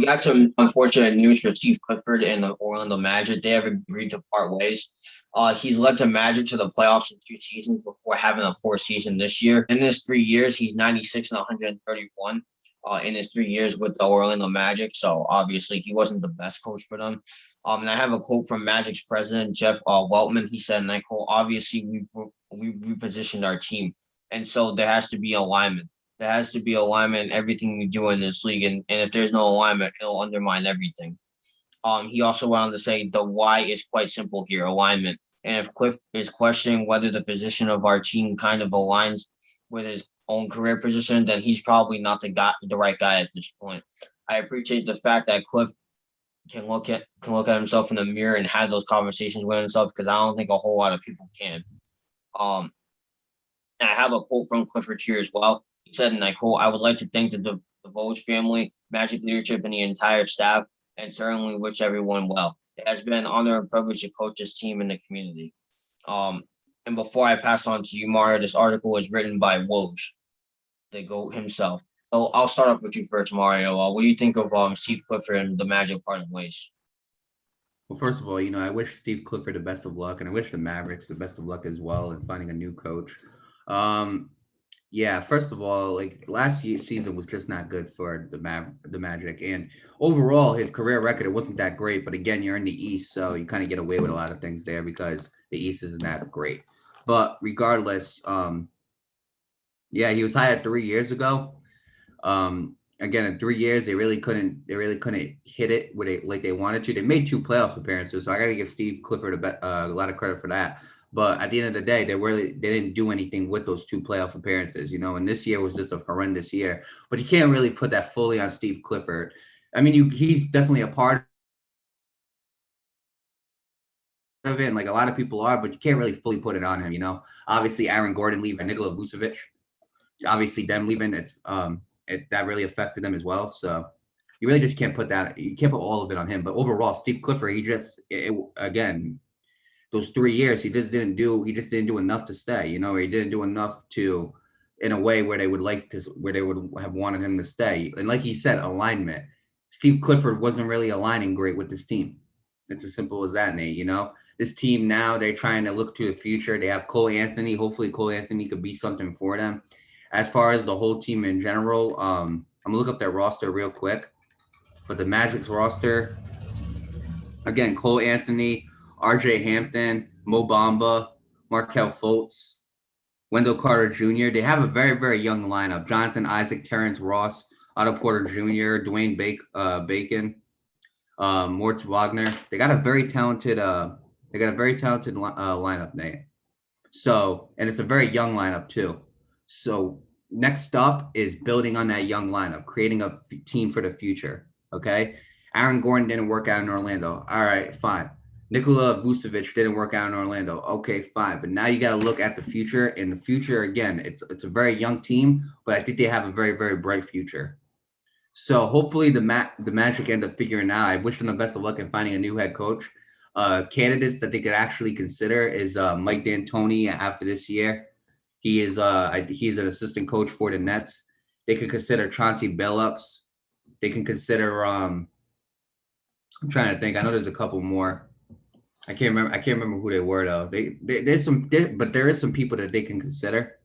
we got some unfortunate news for Steve Clifford and the Orlando Magic. They have agreed to part ways. He's led the Magic to the playoffs in two seasons before having a poor season this year. In his 3 years, he's 96 and 131 in his 3 years with the Orlando Magic. So obviously, he wasn't the best coach for them. And I have a quote from Magic's president, Jeff Weltman. He said, and I quote, obviously, we've repositioned our team. And so there has to be alignment. There has to be alignment in everything we do in this league. And if there's no alignment, it'll undermine everything. He also went on to say the why is quite simple here, alignment. And if Cliff is questioning whether the position of our team kind of aligns with his own career position, then he's probably not the right guy at this point. I appreciate the fact that Cliff can look at himself in the mirror and have those conversations with himself, because I don't think a whole lot of people can. Um, and I have a quote from Clifford here as well. He said, and I quote, I would like to thank the DeVoe family, Magic leadership, and the entire staff, and certainly wish everyone well. It has been an honor and privilege to coach this team in the community. Um, and before I pass on to you, Mario, this article was written by Woj, the GOAT himself. So I'll start off with you first, Mario. What do you think of Steve Clifford and the Magic parting ways? Well, first of all, I wish Steve Clifford the best of luck, and I wish the Mavericks the best of luck as well in finding a new coach. Um, yeah, first of all, like last year's season was just not good for the Magic, and overall his career record it wasn't that great. But again, you're in the East, so you kind of get away with a lot of things there because the East isn't that great. But regardless, yeah, he was hired 3 years ago. Again, in 3 years, they really couldn't hit it where like they wanted to. They made two playoff appearances, so I got to give Steve Clifford a lot of credit for that. But at the end of the day, they didn't do anything with those two playoff appearances, And this year was just a horrendous year. But you can't really put that fully on Steve Clifford. I mean, he's definitely a part of it, and like a lot of people are, but you can't really fully put it on him. Obviously, Aaron Gordon leaving, Nikola Vucevic, obviously them leaving, that really affected them as well. So you really just can't put all of it on him. But overall, Steve Clifford, again, those 3 years, he just didn't do enough to stay. He didn't do enough to, in a way where they would have wanted him to stay. And like he said, alignment. Steve Clifford wasn't really aligning great with this team. It's as simple as that, Nate. This team now, they're trying to look to the future. They have Cole Anthony. Hopefully Cole Anthony could be something for them. As far as the whole team in general, I'm gonna look up their roster real quick. But the Magic's roster, again, Cole Anthony, RJ Hampton, Mo Bamba, Markel Fultz, Wendell Carter Jr. They have a very, very young lineup. Jonathan Isaac, Terrence Ross, Otto Porter Jr., Dwayne Bacon, Moritz Wagner. They got a very talented lineup, Nate. So, and it's a very young lineup too. So next up is building on that young lineup, creating a team for the future. Okay. Aaron Gordon didn't work out in Orlando. All right, fine. Nikola Vucevic didn't work out in Orlando. Okay, fine. But now you got to look at the future. In the future, again, it's a very young team, but I think they have a very, very bright future. So hopefully the Magic end up figuring out. I wish them the best of luck in finding a new head coach. Candidates that they could actually consider is Mike D'Antoni after this year. He's an assistant coach for the Nets. They could consider Chauncey Billups. They can consider I'm trying to think. I know there's a couple more. I can't remember who they were though. But there is some people that they can consider.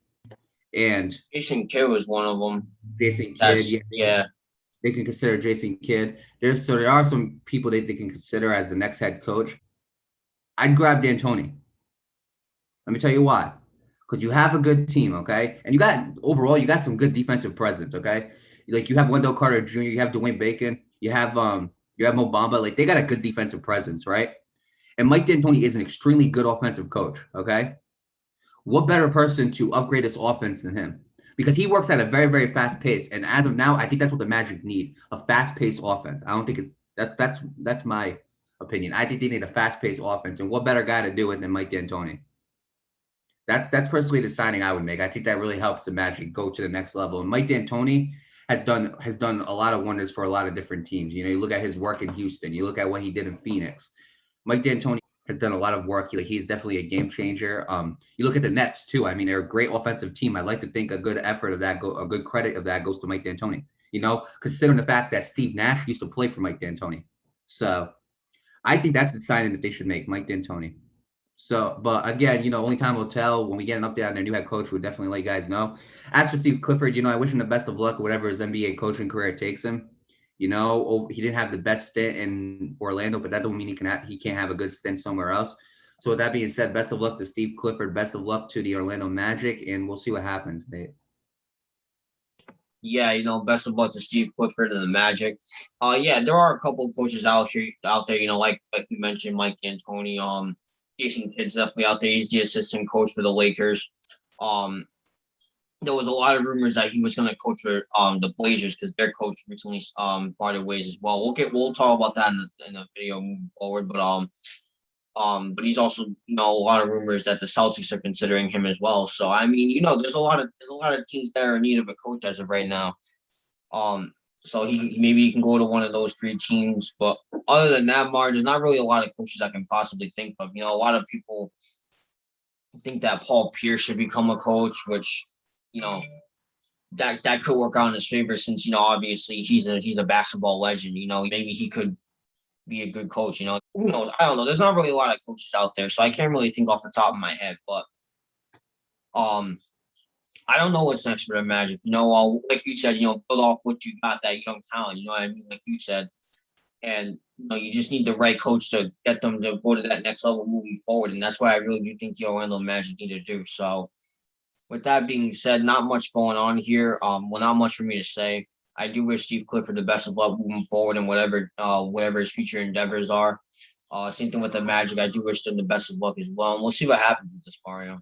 And Jason Kidd was one of them. Jason Kidd, yeah. They can consider Jason Kidd. There are some people that they can consider as the next head coach. I'd grab D'Antoni. Let me tell you why. Because you have a good team, okay? And you got some good defensive presence, okay? Like you have Wendell Carter Jr., you have Dwayne Bacon, you have Mo Bamba. Like they got a good defensive presence, right? And Mike D'Antoni is an extremely good offensive coach, okay? What better person to upgrade this offense than him? Because he works at a very, very fast pace. And as of now, I think that's what the Magic need, a fast-paced offense. I don't think that's my opinion. I think they need a fast-paced offense. And what better guy to do it than Mike D'Antoni? That's personally the signing I would make. I think that really helps the Magic go to the next level. And Mike D'Antoni has done a lot of wonders for a lot of different teams. You look at his work in Houston. You look at what he did in Phoenix. Mike D'Antoni has done a lot of work. He's definitely a game changer. You look at the Nets too. I mean, they're a great offensive team. I like to think a good credit of that goes to Mike D'Antoni. considering the fact that Steve Nash used to play for Mike D'Antoni. So I think that's the signing that they should make, Mike D'Antoni. So, but again, only time will tell. When we get an update on their new head coach, we'll definitely let you guys know. As for Steve Clifford, I wish him the best of luck, whatever his NBA coaching career takes him. He didn't have the best stint in Orlando, but that don't mean he can't have a good stint somewhere else. So with that being said, best of luck to Steve Clifford. Best of luck to the Orlando Magic, and we'll see what happens, Nate. Yeah, best of luck to Steve Clifford and the Magic. Yeah, there are a couple of coaches out there, like you mentioned, Mike D'Antoni. Jason Kidd's definitely out there. He's the assistant coach for the Lakers. There was a lot of rumors that he was going to coach for the Blazers because their coach recently parted ways as well. We'll talk about that in the video moving forward. But he's also a lot of rumors that the Celtics are considering him as well. So I mean, there's a lot of teams that are in need of a coach as of right now. So he can go to one of those three teams. But other than that, Marge, there's not really a lot of coaches I can possibly think of. A lot of people think that Paul Pierce should become a coach, which that could work out in his favor since obviously he's a basketball legend. Maybe he could be a good coach. Who knows? I don't know. There's not really a lot of coaches out there, so I can't really think off the top of my head. But I don't know what's next for the Magic. Like you said, build off what you got, that young talent. You know what I mean? Like you said, and you just need the right coach to get them to go to that next level moving forward. And that's what I really do think the Orlando Magic need to do. So with that being said, not much going on here. Well, not much for me to say. I do wish Steve Clifford the best of luck moving forward and whatever his future endeavors are. Same thing with the Magic. I do wish them the best of luck as well. And we'll see what happens with this, Mario.